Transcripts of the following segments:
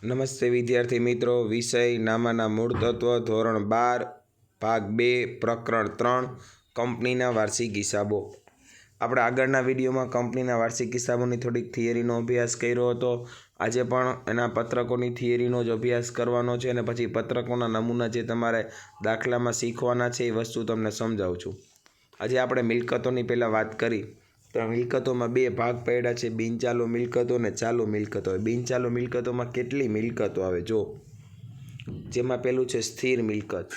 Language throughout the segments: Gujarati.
નમસ્તે વિદ્યાર્થી મિત્રો, વિષય નામાના મૂળ તત્વ, ધોરણ 12, ભાગ 2, પ્રકરણ 3, કંપનીના વાર્ષિક હિસાબો. આપણે આગળના વિડીયોમાં કંપનીના વાર્ષિક હિસાબોની થોડીક થિયરીનો અભ્યાસ કર્યો હતો. આજે પણ એના પત્રકોની થિયરીનો જ અભ્યાસ કરવાનો છે અને પછી પત્રકોના નમૂના જે તમારે દાખલામાં શીખવાના છે એ વસ્તુ તમને સમજાવું છું. આજે આપણે મિલકતોની પહેલાં વાત કરી તો મિલકતોમાં બે ભાગ પડ્યા છે, બિનચાલુ મિલકતો અને ચાલુ મિલકતો. બિનચાલુ મિલકતોમાં કેટલી મિલકતો આવે જો, જેમાં પહેલું છે સ્થિર મિલકત.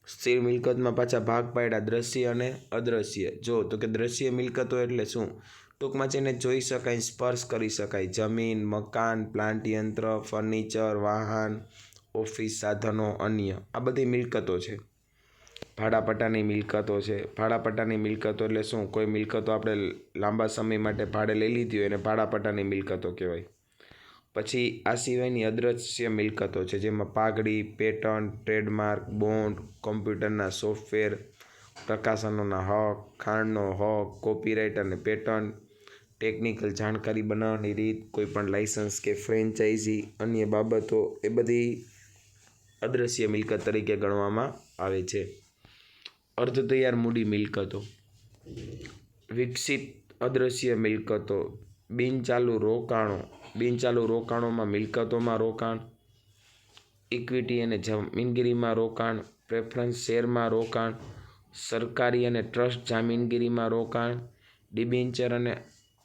સ્થિર મિલકતમાં પાછા ભાગ પાડ્યા દ્રશ્ય અને અદ્રશ્ય. જો તો કે દ્રશ્ય મિલકતો એટલે શું? ટૂંકમાં જેને જોઈ શકાય, સ્પર્શ કરી શકાય, જમીન, મકાન, પ્લાન્ટ યંત્ર, ફર્નિચર, વાહન, ઓફિસ સાધનો, અન્ય આ બધી મિલકતો છે. ભાડાપટ્ટાની મિલકતો છે. ભાડાપટ્ટાની મિલકતો એટલે શું? કોઈ મિલકતો આપણે લાંબા સમય માટે ભાડે લઈ લીધી હોય એને ભાડાપટ્ટાની મિલકતો કહેવાય. પછી આ સિવાયની અદ્રશ્ય મિલકતો છે, જેમાં પાઘડી, પેટન્ટ, ટ્રેડમાર્ક, બોન્ડ, કોમ્પ્યુટરના સોફ્ટવેર, પ્રકાશનોના હક, ખાણનો હક, કોપીરાઇટ અને પેટન્ટ, ટેકનિકલ જાણકારી બનાવવાની રીત, કોઈપણ લાઇસન્સ કે ફ્રેન્ચાઇઝી, અન્ય બાબતો, એ બધી અદ્રશ્ય મિલકત તરીકે ગણવામાં આવે છે. અર્ધ તૈયાર મૂડી મિલકતો, વિકસિત અદ્રશ્ય મિલકતો, બિનચાલુ રોકાણો. બિનચાલુ રોકાણોમાં મિલકતોમાં રોકાણ, ઇક્વિટી અને જામીનગીરીમાં રોકાણ, પ્રેફરન્સ શેરમાં રોકાણ, સરકારી અને ટ્રસ્ટ જામીનગીરીમાં રોકાણ, ડિબેન્ચર અને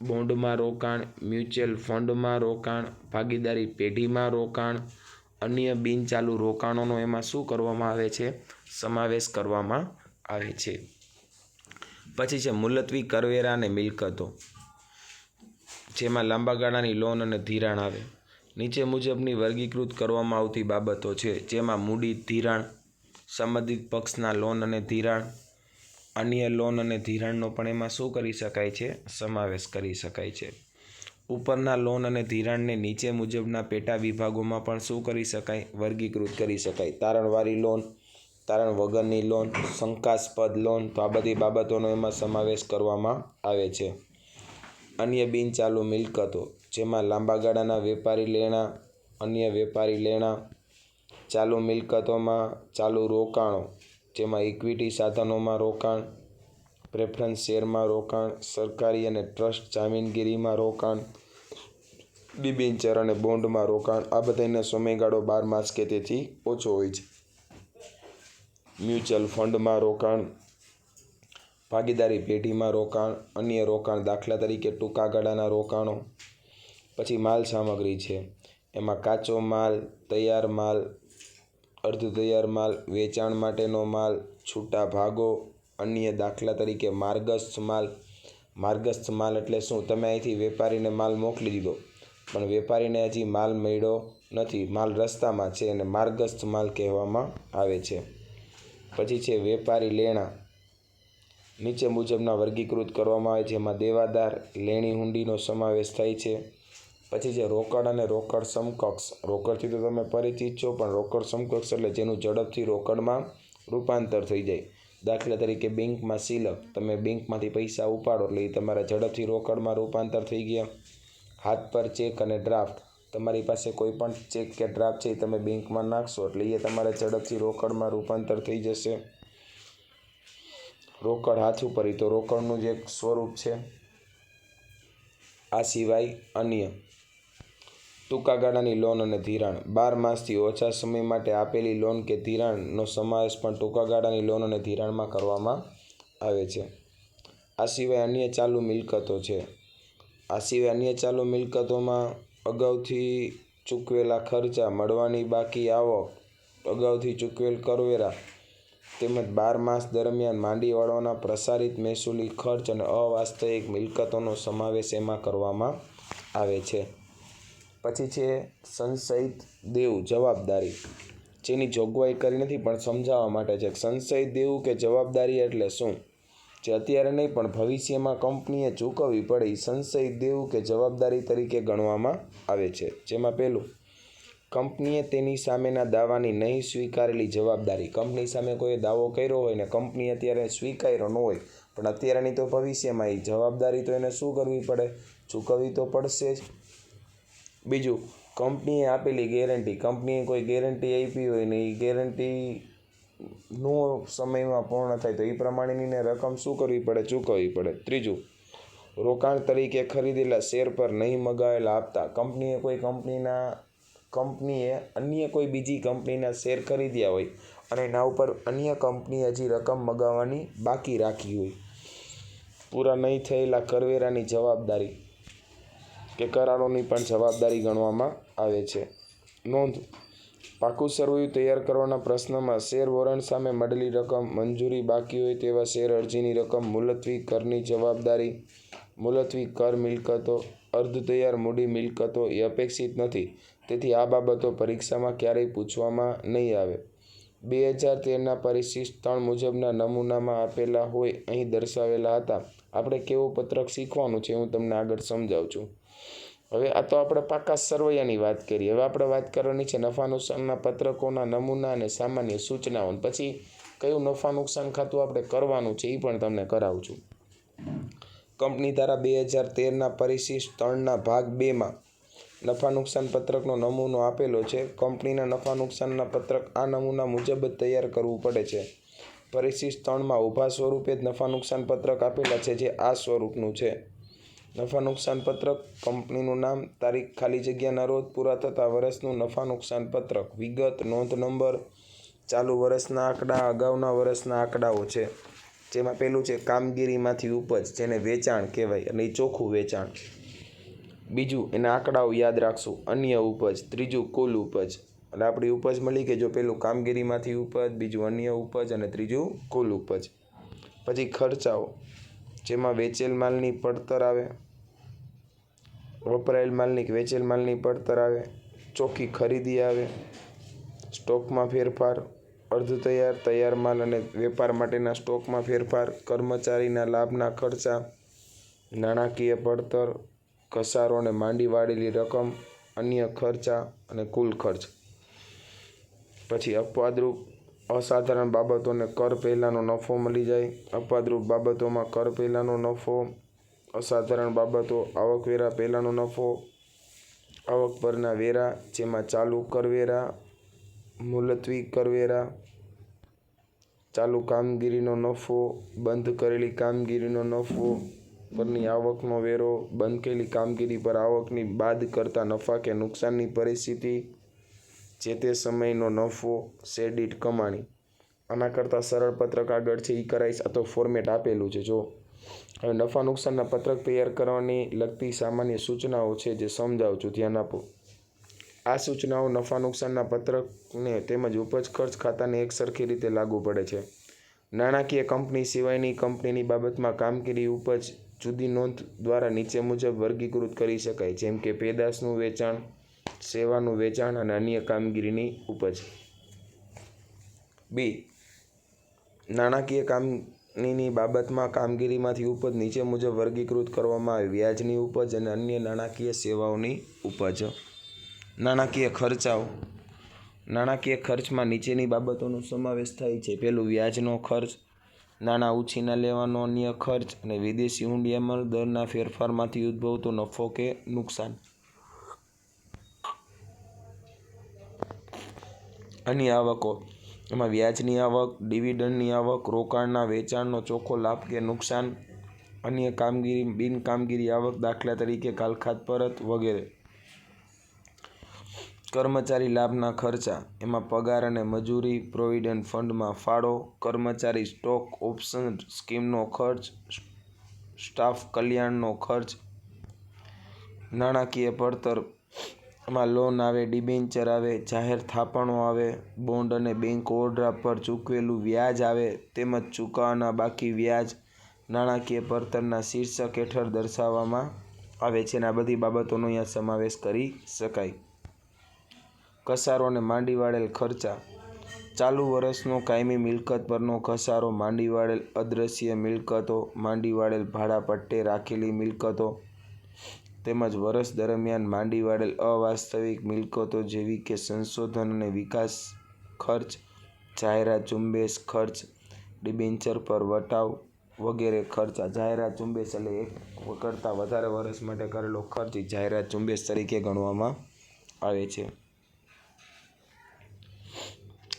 બોન્ડમાં રોકાણ, મ્યુચ્યુઅલ ફંડમાં રોકાણ, ભાગીદારી પેઢીમાં રોકાણ, અન્ય બિનચાલુ રોકાણોનો એમાં શું કરવામાં આવે છે? સમાવેશ કરવામાં આવે છે. પછી છે મુલતવી કરવેરા અને મિલકતો, જેમાં લાંબા ગાળાની લોન અને ધિરાણ આવે. નીચે મુજબની વર્ગીકૃત કરવામાં આવતી બાબતો છે, જેમાં મૂડી ધિરાણ, સંબંધિત પક્ષના લોન અને ધિરાણ, અન્ય લોન અને ધિરાણનો પણ એમાં શું કરી શકાય છે? સમાવેશ કરી શકાય છે. ઉપરના લોન અને ધિરાણને નીચે મુજબના પેટા વિભાગોમાં પણ શું કરી શકાય? વર્ગીકૃત કરી શકાય. તારણવાળી લોન, તારણ વગરની લોન, શંકાસ્પદ લોન, તો આ બધી બાબતોનો એમાં સમાવેશ કરવામાં આવે છે. અન્ય બિનચાલુ મિલકતો, જેમાં લાંબા ગાળાના વેપારી લેણાં, અન્ય વેપારી લેણાં, ચાલુ મિલકતોમાં ચાલુ રોકાણો, જેમાં ઇક્વિટી સાધનોમાં રોકાણ, પ્રેફરન્સ શેરમાં રોકાણ, સરકારી અને ટ્રસ્ટ જામીનગીરીમાં રોકાણ, ડિબેન્ચર અને બોન્ડમાં રોકાણ. આ બધાનો સમયગાળો 12 માસ કે તેથી ઓછો હોય છે. મ્યુચ્યુઅલ ફંડમાં રોકાણ, ભાગીદારી પેઢીમાં રોકાણ, અન્ય રોકાણ, દાખલા તરીકે ટૂંકા ગાળાના રોકાણો. પછી માલ સામગ્રી છે, એમાં કાચો માલ, તૈયાર માલ, અર્ધ તૈયાર માલ, વેચાણ માટેનો માલ, છૂટા ભાગો, અન્ય દાખલા તરીકે માર્ગસ્થ માલ. માર્ગસ્થ માલ એટલે શું? તમે અહીંથી વેપારીને માલ મોકલી દીધો પણ વેપારીને હજી માલ મળ્યો નથી, માલ રસ્તામાં છે, અને માર્ગસ્થ માલ કહેવામાં આવે છે. પછી છે વેપારી લેણાં, નીચે મુજબના વર્ગીકૃત કરવામાં આવે છે, જેમાં દેવાદાર, લેણી હુંડીનો સમાવેશ થાય છે. પછી છે રોકડ અને રોકડ સમકક્ષ. રોકડથી તો તમે પરિચિત છો, પણ રોકડ સમકક્ષ એટલે જેનું ઝડપથી રોકડમાં રૂપાંતર થઈ જાય. દાખલા તરીકે બેંકમાં સિલક, તમે બેંકમાંથી પૈસા ઉપાડો એટલે એ તમારા ઝડપથી રોકડમાં રૂપાંતર થઈ ગયા. હાથ પર ચેક અને ડ્રાફ્ટ, તમારી પાસે કોઈ પણ ચેક કે ડ્રાફ્ટ છે એ તમે બેંકમાં નાખશો એટલે એ તમારે ઝડપથી રોકડમાં રૂપાંતર થઈ જશે. રોકડ હાથ ઉપર, તો રોકડનું જે એક સ્વરૂપ છે. આ સિવાય અન્ય ટૂંકા ગાળાની લોન અને ધિરાણ, 12 માસથી ઓછા સમય માટે આપેલી લોન કે ધિરાણનો સમાવેશ પણ ટૂંકા ગાળાની લોન અને ધિરાણમાં કરવામાં આવે છે. આ સિવાય અન્ય ચાલુ મિલકતો છે. આ સિવાય અન્ય ચાલુ મિલકતોમાં અગાઉથી ચૂકવેલા ખર્ચા, મળવાની બાકી આવક, અગાઉથી ચૂકવેલ કરવેરા, તેમજ 12 માસ દરમિયાન માંડી વાળવાના પ્રસારિત મહેસૂલી ખર્ચ અને અવાસ્તવિક મિલકતોનો સમાવેશ એમાં કરવામાં આવે છે. પછી છે સંશયિત દેવું જવાબદારી, જેની જોગવાઈ કરી નથી પણ સમજાવવા માટે છે. સંશયિત દેવું કે જવાબદારી એટલે શું? જે અત્યારે નહીં પણ ભવિષ્યમાં કંપનીએ ચૂકવવી પડે એ સંશયિત દેવું કે જવાબદારી તરીકે ગણવામાં આવે છે. જેમાં પહેલું, કંપનીએ તેની સામેના દાવાની નહીં સ્વીકારેલી જવાબદારી. કંપની સામે કોઈ દાવો કર્યો હોય ને કંપની અત્યારે સ્વીકાર્યો ન હોય પણ અત્યારેની તો ભવિષ્યમાં એ જવાબદારી તો એને શું કરવી પડે? ચૂકવવી તો પડશે જ. બીજું, કંપનીએ આપેલી ગેરંટી, કંપનીએ કોઈ ગેરંટી આપી હોય ને એ ગેરંટીનો સમયમાં પૂર્ણ થાય તો એ પ્રમાણેની રકમ શું કરવી પડે? ચૂકવવી પડે. ત્રીજું, રોકાણ તરીકે ખરીદેલા શેર પર નહીં મગાવેલા હપ્તા. કંપનીએ અન્ય કોઈ બીજી કંપનીના શેર ખરીદ્યા હોય અને એના ઉપર અન્ય કંપનીએ હજી રકમ મગાવવાની બાકી રાખી હોય. પૂરા નહીં થયેલા કરવેરાની જવાબદારી કે કરારોની પણ જવાબદારી ગણવામાં આવે છે. નોંધ: પાકું સરવૈયું તૈયાર કરવાના પ્રશ્નમાં શેર વોરંટ સામે મળેલી રકમ, મંજૂરી બાકી હોય તેવા શેર અરજીની રકમ, મુલતવી કરની જવાબદારી, મુલતવી કર મિલકતો, અર્ધ તૈયાર મૂડી મિલકતો એ અપેક્ષિત નથી, તેથી આ બાબતો પરીક્ષામાં ક્યારેય પૂછવામાં નહીં આવે. 2013ના પરિશિષ્ટ 3 મુજબના નમૂનામાં આપેલા હોય અહીં દર્શાવેલા હતા. આપણે કેવું પત્રક શીખવાનું છે હું તમને આગળ સમજાવું છું. હવે આ તો આપણે પાકા સરવૈયાની વાત કરી. હવે આપણે વાત કરવાની છે નફા નુકસાનના પત્રકોના નમૂના અને સામાન્ય સૂચનાઓ. પછી કયું નફા નુકસાન ખાતું આપણે કરવાનું છે એ પણ તમને કરાવું છું. કંપની ધારા 2013ના પરિશિષ્ટ 3ના ભાગ 2માં નફા નુકસાન પત્રકનો નમૂનો આપેલો છે. કંપનીના નફા નુકસાનના પત્રક આ નમૂના મુજબ જ તૈયાર કરવું પડે છે. પરિશિષ્ટ 3માં ઊભા સ્વરૂપે જ નફા નુકસાન પત્રક આપેલા છે, જે આ સ્વરૂપનું છે. નફા નુકસાન પત્રક, કંપનીનું નામ, તારીખ ખાલી જગ્યાના રોજ, પૂરા થતા વર્ષનું નફા નુકસાન પત્રક, વિગત, નોંધ નંબર, ચાલુ વર્ષના આંકડા, અગાઉના વર્ષના આંકડાઓ છે. જેમાં પહેલું છે કામગીરીમાંથી ઉપજ, જેને વેચાણ કહેવાય અને એ ચોખ્ખું વેચાણ. બીજું, એના આંકડાઓ યાદ રાખશું, અન્ય ઉપજ. ત્રીજું, કુલ ઉપજ. એટલે આપણી ઉપજ મળી કે જો પેલું કામગીરીમાંથી ઉપજ, બીજું અન્ય ઉપજ અને ત્રીજું કુલ ઉપજ. પછી ખર્ચાઓ, જેમાં વેચેલ માલની પડતર આવે, વપરાયેલ માલની કે વેચેલ માલની પડતર આવે, ચોખ્ખી ખરીદી આવે, સ્ટોકમાં ફેરફાર, અર્ધ તૈયાર, તૈયાર માલ અને વેપાર માટેના સ્ટોકમાં ફેરફાર, કર્મચારીના લાભના ખર્ચા, નાણાકીય પડતર, ઘસારો અને માંડી વાળેલી રકમ, અન્ય ખર્ચા અને કુલ ખર્ચ. પછી અપવાદરૂપ અસાધારણ બાબતોને કર પહેલાંનો નફો મળી જાય. અપવાદરૂપ બાબતોમાં કર પહેલાંનો નફો, અસાધારણ બાબતો, આવકવેરા પહેલાંનો નફો, આવક પરના વેરા, જેમાં ચાલુ કરવેરા, મુલતવી કરવેરા, ચાલુ કામગીરીનો નફો, બંધ કરેલી કામગીરીનો નફો પરની આવકનો વેરો, બંધ કરેલી કામગીરી પર આવકની બાદ કરતા નફા કે નુકસાનની પરિસ્થિતિ, જે તે સમયનો નફો, શેર દીઠ કમાણી. આના કરતાં સરળ પત્રક આગળ છે એ કરાઈશ. આ તો ફોર્મેટ આપેલું છે જો. હવે નફા નુકસાનના પત્રક તૈયાર કરવાની લગતી સામાન્ય સૂચનાઓ છે જે સમજાવું છું, ધ્યાન આપો. આ સૂચનાઓ નફા નુકસાનના પત્રકને તેમજ ઉપજ ખર્ચ ખાતાને એકસરખી રીતે લાગુ પડે છે. નાણાકીય કંપની સિવાયની કંપનીની બાબતમાં કામગીરી ઉપજ જુદી નોંધ દ્વારા નીચે મુજબ વર્ગીકૃત કરી શકાય, જેમ કે પેદાશનું વેચાણ, સેવાનું વેચાણ અને અન્ય કામગીરીની ઉપજ. બી. નાણાકીય કંપનીની બાબતમાં કામગીરીમાંથી ઉપજ નીચે મુજબ વર્ગીકૃત કરવામાં આવે: વ્યાજની ઉપજ અને અન્ય નાણાકીય સેવાઓની ઉપજ. નાણાકીય ખર્ચાઓ. નાણાકીય ખર્ચમાં નીચેની બાબતોનો સમાવેશ થાય છે: પહેલું, વ્યાજનો ખર્ચ, નાણાં ઉછીના લેવાનો અન્ય ખર્ચ અને વિદેશી હુંડિયામણ દરના ફેરફારમાંથી ઉદ્ભવતો નફો કે નુકસાન. અન્ય આવકો. એમાં વ્યાજની આવક, ડિવિડન્ડની આવક, રોકાણના વેચાણનો ચોખ્ખો લાભ કે નુકસાન, અન્ય બિનકામગીરી આવક, દાખલા તરીકે કાલખાત પરત વગેરે. કર્મચારી લાભના ખર્ચા. એમાં પગાર અને મજૂરી, પ્રોવિડન્ટ ફંડમાં ફાળો, કર્મચારી સ્ટોક ઓપ્શન સ્કીમનો ખર્ચ, સ્ટાફ કલ્યાણનો ખર્ચ. નાણાકીય પડતર. એમાં લોન આવે, ડિબેન્ચર આવે, જાહેર થાપણો આવે, બોન્ડ અને બેંક ઓવરડ્રાફ્ટ પર ચૂકવેલું વ્યાજ આવે તેમજ ચૂકવવાના બાકી વ્યાજ નાણાકીય પડતરના શીર્ષક હેઠળ દર્શાવવામાં આવે છે અને આ બધી બાબતોનો અહીંયા સમાવેશ કરી શકાય. ઘસારો અને માંડી વાળેલ ખર્ચા. ચાલુ વર્ષનો કાયમી મિલકત પરનો ઘસારો, માંડી વાળેલ અદ્રશ્ય મિલકતો, માંડી વાળેલ ભાડા પટ્ટે રાખેલી મિલકતો તેમજ વર્ષ દરમિયાન માંડી વાળેલ અવાસ્તવિક મિલકતો જેવી કે સંશોધન અને વિકાસ ખર્ચ, જાહેરાત ઝુંબેશ ખર્ચ, ડિબેન્ચર પર વટાવ વગેરે ખર્ચા. જાહેરાત ઝુંબેશ એટલે એક કરતાં વધારે વર્ષ માટે કરેલો ખર્ચ જાહેરાત ઝુંબેશ તરીકે ગણવામાં આવે છે.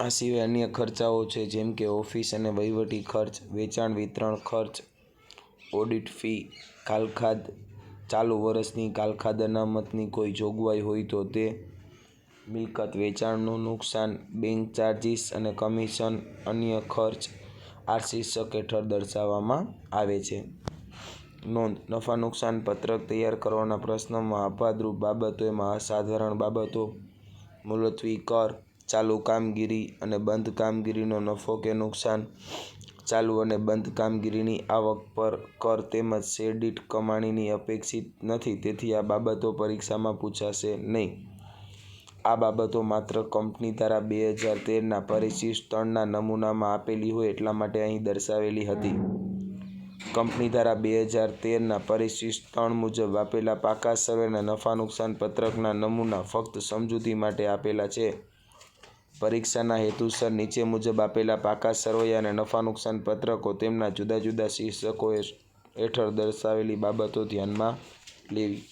આ સિવાય અન્ય ખર્ચાઓ છે, જેમ કે ઓફિસ અને વહીવટી ખર્ચ, વેચાણ વિતરણ ખર્ચ, ઓડિટ ફી, કાલખાદ, ચાલુ વર્ષની કાલખાદ અનામતની કોઈ જોગવાઈ હોય તો તે, મિલકત વેચાણનું નુકસાન, બેંક ચાર્જિસ અને કમિશન. અન્ય ખર્ચ આ શીર્ષક હેઠળ દર્શાવવામાં આવે છે. નોંધ: નફા નુકસાન પત્રક તૈયાર કરવાના પ્રશ્નમાં અપવાદરૂપ બાબતો એમાં અસાધારણ બાબતો, મુલતવી કર, ચાલુ કામગીરી અને બંધ કામગીરીનો નફો કે નુકસાન, ચાલુ અને બંધ કામગીરીની આવક પર કર તેમજ શેર દીઠ કમાણીની અપેક્ષિત નથી, તેથી આ બાબતો પરીક્ષામાં પૂછાશે નહીં. આ બાબતો માત્ર કંપની ધારા 2013ના પરિશિષ્ટ 3ના નમૂનામાં આપેલી હોય એટલા માટે અહીં દર્શાવેલી હતી. કંપની ધારા 2013ના પરિશિષ્ટ 3 મુજબ આપેલા પાકા સર્વેના નફા નુકસાન પત્રકના નમૂના ફક્ત સમજૂતી માટે આપેલા છે. પરીક્ષાના હેતુસર નીચે મુજબ આપેલા પાકા સરવૈયા અને નફા નુકસાન પત્રકો તેમના જુદા જુદા શીર્ષકો હેઠળ દર્શાવેલી બાબતો ધ્યાનમાં લેવી.